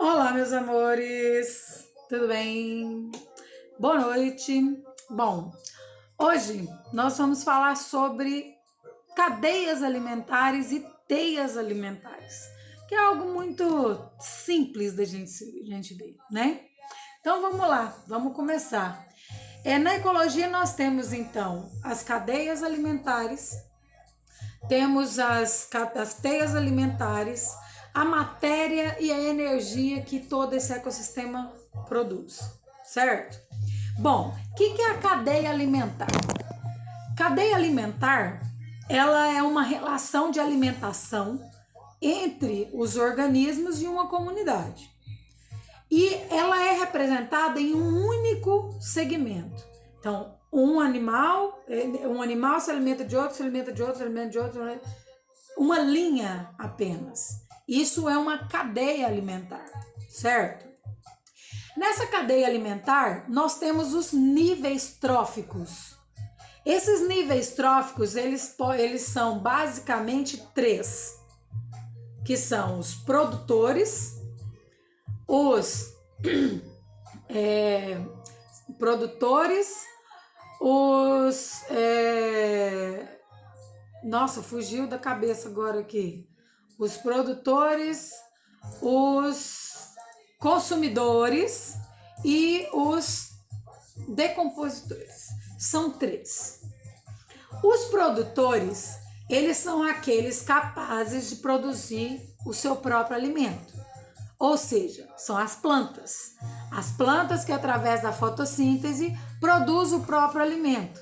Olá, meus amores, tudo bem? Boa noite. Bom, hoje nós vamos falar sobre cadeias alimentares e teias alimentares, que é algo muito simples da gente ver, né? Então vamos lá, vamos começar. Na ecologia nós temos então as cadeias alimentares, temos as teias alimentares, a matéria e a energia que todo esse ecossistema produz, certo? Bom, o que é a cadeia alimentar? Cadeia alimentar, ela é uma relação de alimentação entre os organismos de uma comunidade. E ela é representada em um único segmento. Então, um animal se alimenta de outro, se alimenta de outro, se alimenta de outro, uma linha apenas. Isso é uma cadeia alimentar, certo? Nessa cadeia alimentar, nós temos os níveis tróficos. Esses níveis tróficos, eles são basicamente três, que são os produtores, os nossa, fugiu da cabeça agora aqui. Os produtores, os consumidores e os decompositores. São três. Os produtores, eles são aqueles capazes de produzir o seu próprio alimento. Ou seja, são as plantas. As plantas que, através da fotossíntese, produzem o próprio alimento.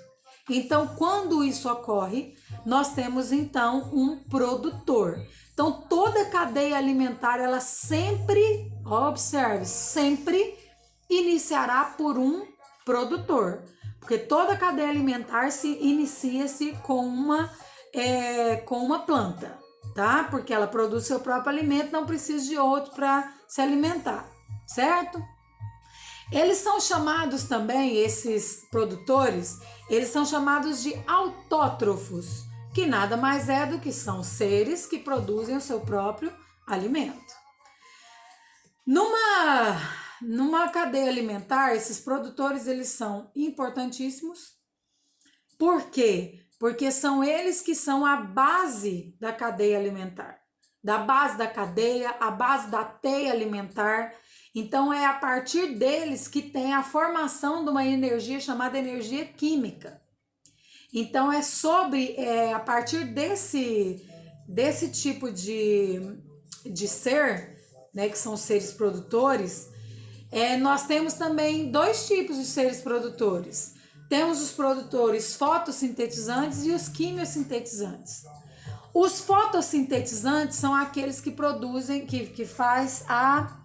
Então, quando isso ocorre, nós temos, então, um produtor. Então, toda a cadeia alimentar, ela sempre, observe, sempre iniciará por um produtor. Porque toda a cadeia alimentar inicia-se com uma planta, tá? Porque ela produz seu próprio alimento, não precisa de outro para se alimentar, certo? Eles são chamados também, esses produtores, eles são chamados de autótrofos, que nada mais é do que são seres que produzem o seu próprio alimento. Numa cadeia alimentar, esses produtores, eles são importantíssimos. Por quê? Porque são eles que são a base da cadeia alimentar. Da base da cadeia, a base da teia alimentar. Então, é a partir deles que tem a formação de uma energia chamada energia química. Então, a partir desse tipo de ser, né, que são os seres produtores, nós temos também dois tipos de seres produtores. Temos os produtores fotossintetizantes e os quimiosintetizantes. Os fotossintetizantes são aqueles que produzem, que faz a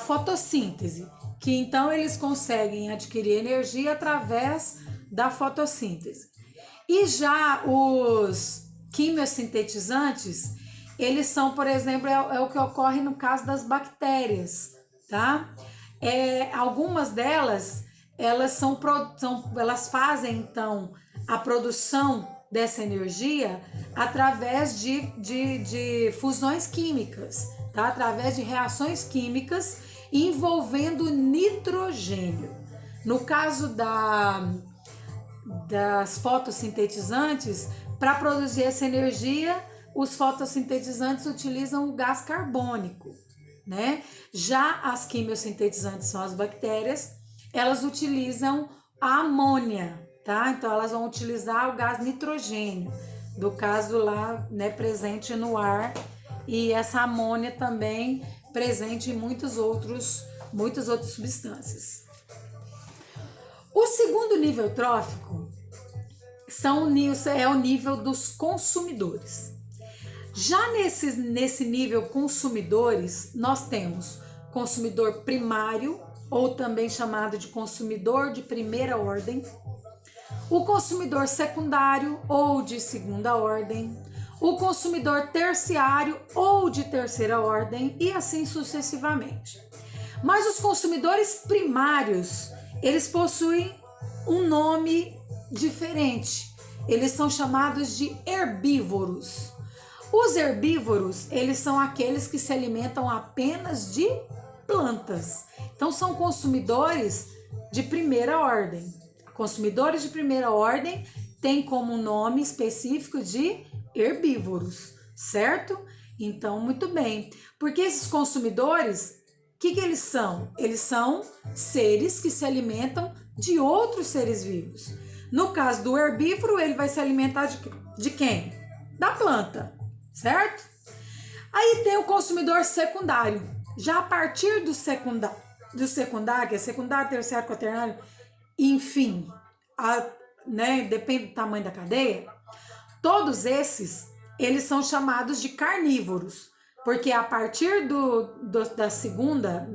fotossíntese, que então eles conseguem adquirir energia através da fotossíntese. E já os quimiosintetizantes, eles são, por exemplo, é o que ocorre no caso das bactérias, tá? Algumas delas, elas fazem então a produção dessa energia através de fusões químicas, tá? Através de reações químicas envolvendo nitrogênio. No caso das fotossintetizantes, para produzir essa energia, os fotossintetizantes utilizam o gás carbônico, né? Já as quimiosintetizantes são as bactérias, elas utilizam a amônia, tá? Então elas vão utilizar o gás nitrogênio, do caso lá, né, presente no ar, e essa amônia também presente em muitas outras substâncias. O segundo nível trófico é o nível dos consumidores. Já nesse nível consumidores, nós temos consumidor primário, ou também chamado de consumidor de primeira ordem, o consumidor secundário ou de segunda ordem, o consumidor terciário ou de terceira ordem e assim sucessivamente. Mas os consumidores primários, eles possuem um nome diferente. Eles são chamados de herbívoros. Os herbívoros, eles são aqueles que se alimentam apenas de plantas. Então, são consumidores de primeira ordem. Consumidores de primeira ordem têm como nome específico de herbívoros, certo? Então, muito bem. Porque esses consumidores, o que eles são? Eles são seres que se alimentam de outros seres vivos. No caso do herbívoro, ele vai se alimentar de quem? Da planta, certo? Aí tem o consumidor secundário. Já a partir do secundário, que é secundário, terciário, quaternário, enfim, depende do tamanho da cadeia, todos esses, eles são chamados de carnívoros, porque a partir da segunda,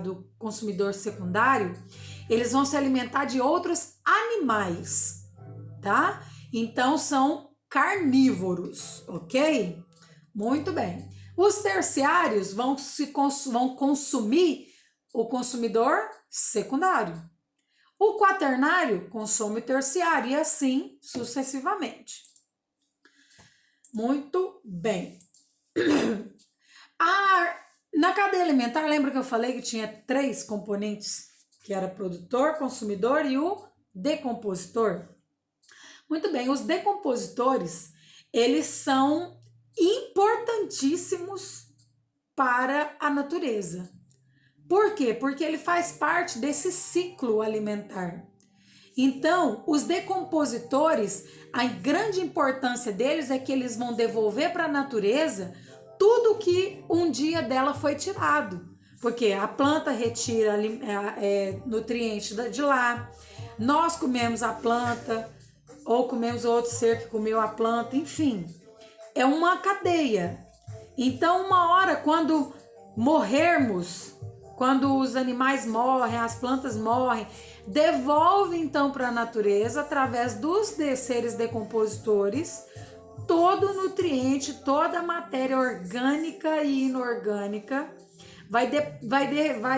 do consumidor secundário, eles vão se alimentar de outros animais, tá? Então, são carnívoros, ok? Muito bem. Os terciários vão consumir o consumidor secundário. O quaternário consome o terciário e assim sucessivamente. Muito bem. Na cadeia alimentar, lembra que eu falei que tinha 3 componentes, que era produtor, consumidor e o decompositor? Muito bem, os decompositores, eles são importantíssimos para a natureza. Por quê? Porque ele faz parte desse ciclo alimentar. Então, os decompositores, a grande importância deles é que eles vão devolver para a natureza tudo que um dia dela foi tirado. Porque a planta retira nutrientes de lá, nós comemos a planta, ou comemos outro ser que comeu a planta, enfim. É uma cadeia. Então, uma hora, quando morrermos, quando os animais morrem, as plantas morrem, devolve então para a natureza, através dos seres decompositores, todo o nutriente, toda a matéria orgânica e inorgânica, vai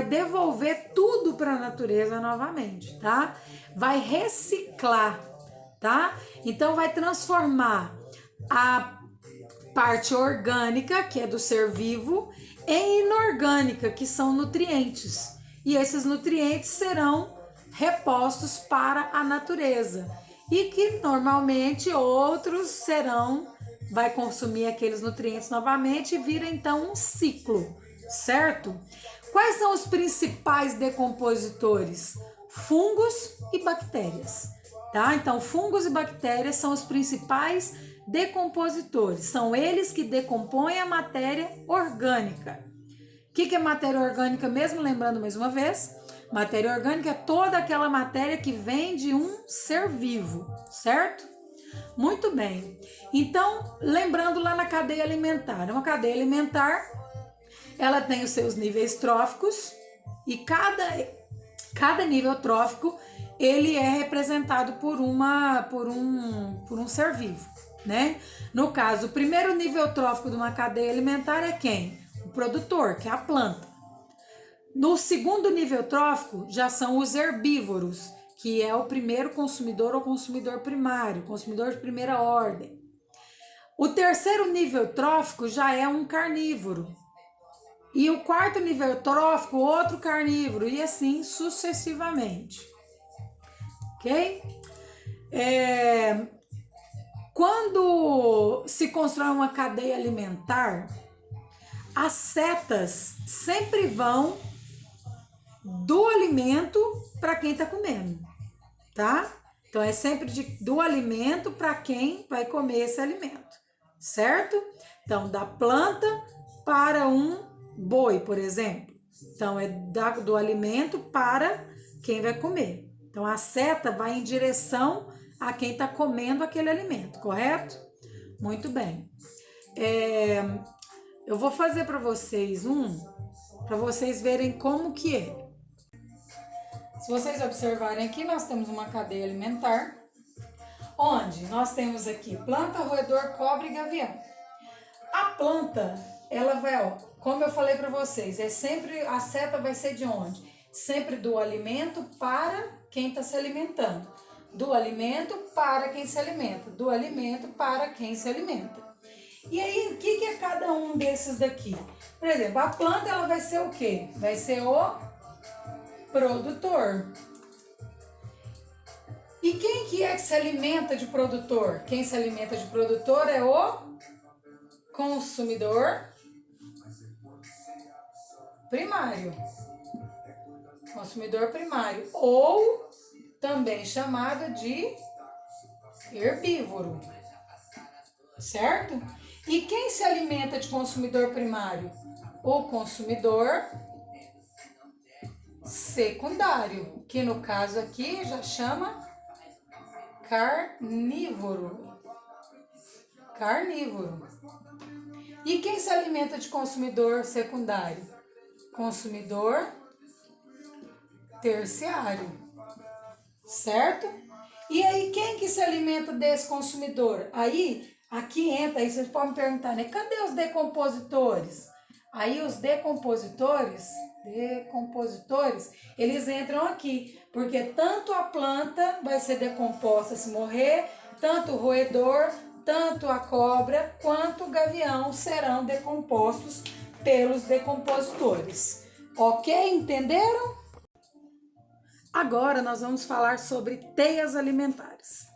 devolver tudo para a natureza novamente, tá? Vai reciclar, tá? Então vai transformar a parte orgânica, que é do ser vivo, em inorgânica, que são nutrientes. E esses nutrientes serão repostos para a natureza. E que normalmente outros vai consumir aqueles nutrientes novamente e vira então um ciclo, certo? Quais são os principais decompositores? Fungos e bactérias, tá? Então, fungos e bactérias são os principais decompositores. São eles que decompõem a matéria orgânica. O que é matéria orgânica mesmo? Lembrando mais uma vez, matéria orgânica é toda aquela matéria que vem de um ser vivo, certo? Muito bem. Então, lembrando lá na cadeia alimentar. Uma cadeia alimentar, ela tem os seus níveis tróficos e cada nível trófico, ele é representado por um ser vivo, né? No caso, o primeiro nível trófico de uma cadeia alimentar é quem? O produtor, que é a planta. No segundo nível trófico, já são os herbívoros, que é o primeiro consumidor ou consumidor primário, consumidor de primeira ordem. O terceiro nível trófico já é um carnívoro. E o quarto nível trófico, outro carnívoro, e assim sucessivamente. Ok? Quando se constrói uma cadeia alimentar, as setas sempre vão do alimento para quem está comendo, tá? Então é sempre do alimento para quem vai comer esse alimento, certo? Então, da planta para um boi, por exemplo. Então, é do alimento para quem vai comer. Então, a seta vai em direção a quem está comendo aquele alimento, correto? Muito bem. Eu vou fazer para vocês para vocês verem como que é. Se vocês observarem aqui, nós temos uma cadeia alimentar, onde nós temos aqui planta, roedor, cobra e gavião. A planta, ela vai, como eu falei para vocês, a seta vai ser de onde? Sempre do alimento para quem está se alimentando. Do alimento para quem se alimenta. Do alimento para quem se alimenta. E aí, o que é cada um desses daqui? Por exemplo, a planta ela vai ser o quê? Vai ser o produtor. E quem que é que se alimenta de produtor? Quem se alimenta de produtor é o consumidor primário. Consumidor primário. Ou também chamado de herbívoro. Certo? E quem se alimenta de consumidor primário? O consumidor secundário, que no caso aqui já chama carnívoro. Carnívoro. E quem se alimenta de consumidor secundário? Consumidor terciário. Certo? E aí, quem que se alimenta desse consumidor? Aí, aqui entra, aí vocês podem me perguntar, né? Cadê os decompositores? Aí os decompositores, eles entram aqui, porque tanto a planta vai ser decomposta se morrer, tanto o roedor, tanto a cobra, quanto o gavião serão decompostos pelos decompositores. Ok? Entenderam? Agora nós vamos falar sobre teias alimentares.